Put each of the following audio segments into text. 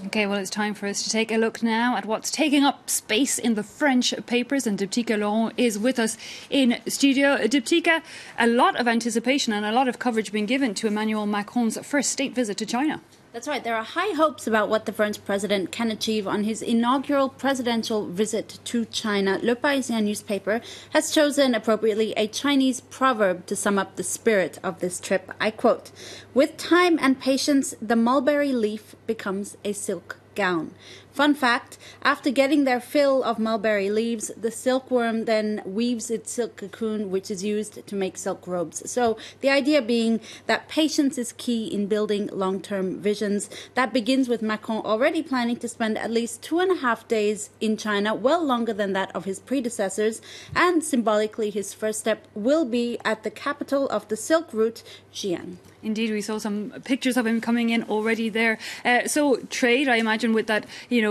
Okay, well, it's time for us to take a look now at what's taking up space in the French papers. And Diptyque Laurent is with us in studio. Diptyque, a lot of anticipation and a lot of coverage being given to Emmanuel Macron's first state visit to China. That's right. There are high hopes about what the French president can achieve on his inaugural presidential visit to China. Le Parisien newspaper has chosen, appropriately, a Chinese proverb to sum up the spirit of this trip. I quote, "With time and patience, the mulberry leaf becomes a silk gown." Fun fact, after getting their fill of mulberry leaves, the silkworm then weaves its silk cocoon, which is used to make silk robes. So the idea being that patience is key in building long-term visions. That begins with Macron already planning to spend at least 2.5 days in China, well longer than that of his predecessors. And symbolically, his first step will be at the capital of the Silk Route, Xi'an. Indeed, we saw some pictures of him coming in already there. So trade, I imagine, with that,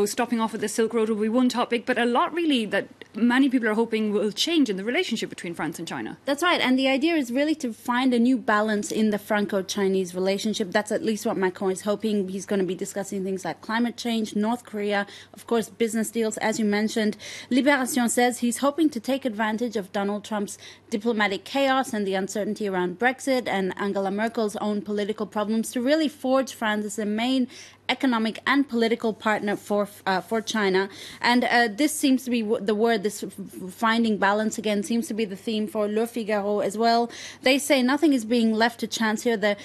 stopping off at the Silk Road will be one topic, but a lot really that many people are hoping will change in the relationship between France and China. That's right. And the idea is really to find a new balance in the Franco-Chinese relationship. That's at least what Macron is hoping. He's going to be discussing things like climate change, North Korea, of course, business deals, as you mentioned. Libération says he's hoping to take advantage of Donald Trump's diplomatic chaos and the uncertainty around Brexit and Angela Merkel's own political problems to really forge France as the main economic and political partner for China. And this seems to be the word, this finding balance again, seems to be the theme for Le Figaro as well. They say nothing is being left to chance here.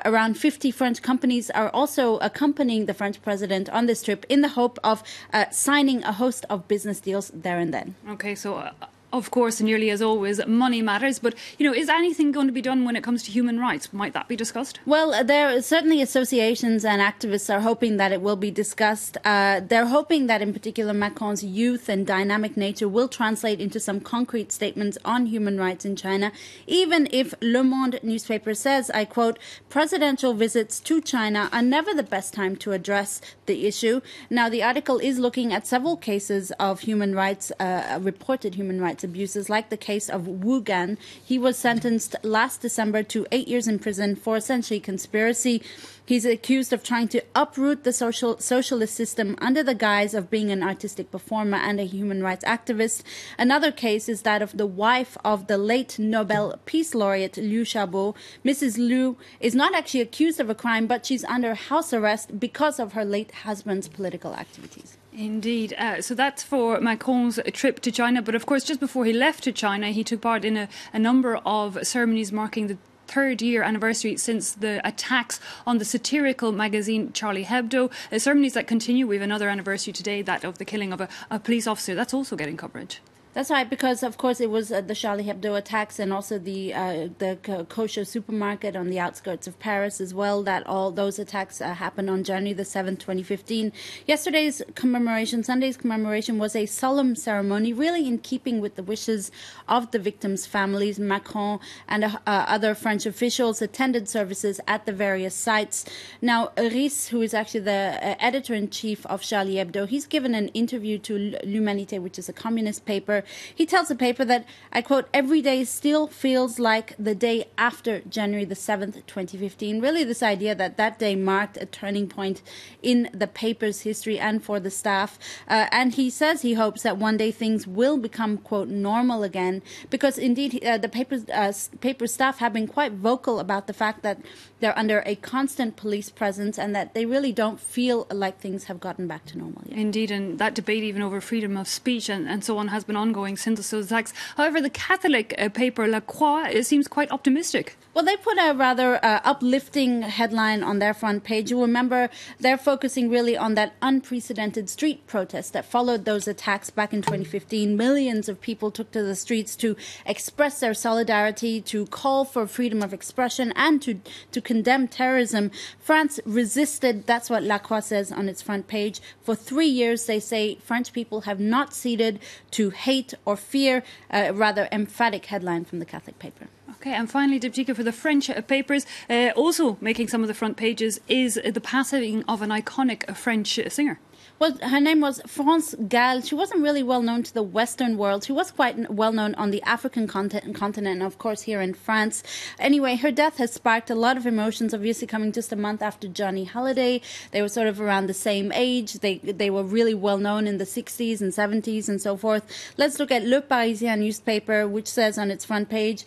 Around 50 French companies are also accompanying the French president on this trip in the hope of signing a host of business deals there and then. Okay, so of course, nearly as always, money matters. But, is anything going to be done when it comes to human rights? Might that be discussed? Well, there are certainly associations and activists are hoping that it will be discussed. They're hoping that, in particular, Macron's youth and dynamic nature will translate into some concrete statements on human rights in China, even if Le Monde newspaper says, I quote, "Presidential visits to China are never the best time to address the issue." Now, the article is looking at several cases of human rights, reported human rights abuses, like the case of Wu Gan. He was sentenced last December to 8 years in prison for essentially conspiracy. He's accused of trying to uproot the socialist system under the guise of being an artistic performer and a human rights activist. Another case is that of the wife of the late Nobel Peace Laureate Liu Xiaobo. Mrs. Liu is not actually accused of a crime, but she's under house arrest because of her late husband's political activities. Indeed. So that's for Macron's trip to China. But of course, just before he left to China, he took part in a number of ceremonies marking the third-year anniversary since the attacks on the satirical magazine Charlie Hebdo. Ceremonies that continue. We have another anniversary today, that of the killing of a police officer. That's also getting coverage. That's right, because, of course, it was the Charlie Hebdo attacks and also the kosher supermarket on the outskirts of Paris as well, that all those attacks happened on January the 7th, 2015. Sunday's commemoration, was a solemn ceremony, really in keeping with the wishes of the victims' families. Macron and other French officials attended services at the various sites. Now, Riss, who is actually the editor-in-chief of Charlie Hebdo, he's given an interview to L'Humanité, which is a communist paper. He tells the paper that, I quote, "Every day still feels like the day after January the 7th, 2015. Really this idea that that day marked a turning point in the paper's history and for the staff. And he says he hopes that one day things will become, quote, normal again, because indeed the paper staff have been quite vocal about the fact that they're under a constant police presence and that they really don't feel like things have gotten back to normal yet. Indeed, and that debate even over freedom of speech and so on has been ongoing since those attacks. However, the Catholic paper La Croix seems quite optimistic. Well, they put a rather uplifting headline on their front page. You'll remember they're focusing really on that unprecedented street protest that followed those attacks back in 2015. Millions of people took to the streets to express their solidarity, to call for freedom of expression, and to condemn terrorism. France resisted. That's what La Croix says on its front page. For 3 years, they say French people have not ceded to hate or fear. Rather emphatic headline from the Catholic paper. Okay, and finally, Diptyka, for the French papers, also making some of the front pages is the passing of an iconic French singer. Well, her name was France Gall. She wasn't really well known to the Western world. She was quite well known on the African continent and, of course, here in France. Anyway, her death has sparked a lot of emotions, obviously coming just a month after Johnny Hallyday. They were sort of around the same age. They were really well known in the 60s and 70s and so forth. Let's look at Le Parisien newspaper, which says on its front page,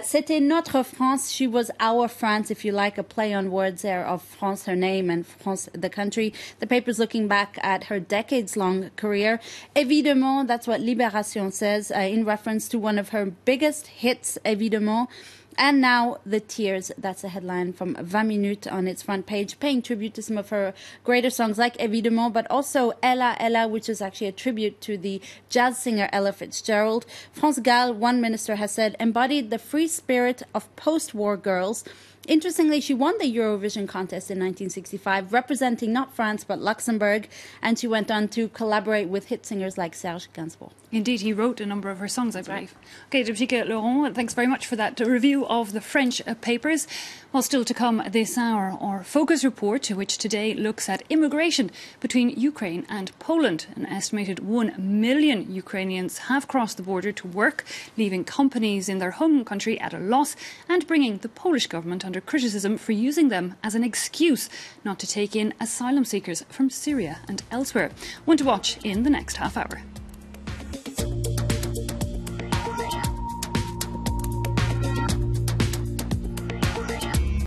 C'était notre France. She was our France, if you like, a play on words there of France, her name, and France, the country. The paper's looking back at her decades-long career. Évidemment, that's what Libération says, in reference to one of her biggest hits, Évidemment. And now the tears. That's a headline from 20 Minutes on its front page, paying tribute to some of her greater songs like Évidemment, but also Ella Ella, which is actually a tribute to the jazz singer Ella Fitzgerald. France Gall, one minister, has said, embodied the free spirit of post-war girls. Interestingly, she won the Eurovision contest in 1965, representing not France but Luxembourg, and she went on to collaborate with hit singers like Serge Gainsbourg. Indeed, he wrote a number of her songs, I believe. Okay, Diptyka Laurent, thanks very much for that review of the French papers. Well, still to come this hour, our Focus Report, which today looks at immigration between Ukraine and Poland. An estimated 1 million Ukrainians have crossed the border to work, leaving companies in their home country at a loss and bringing the Polish government under criticism for using them as an excuse not to take in asylum seekers from Syria and elsewhere. One to watch in the next half hour.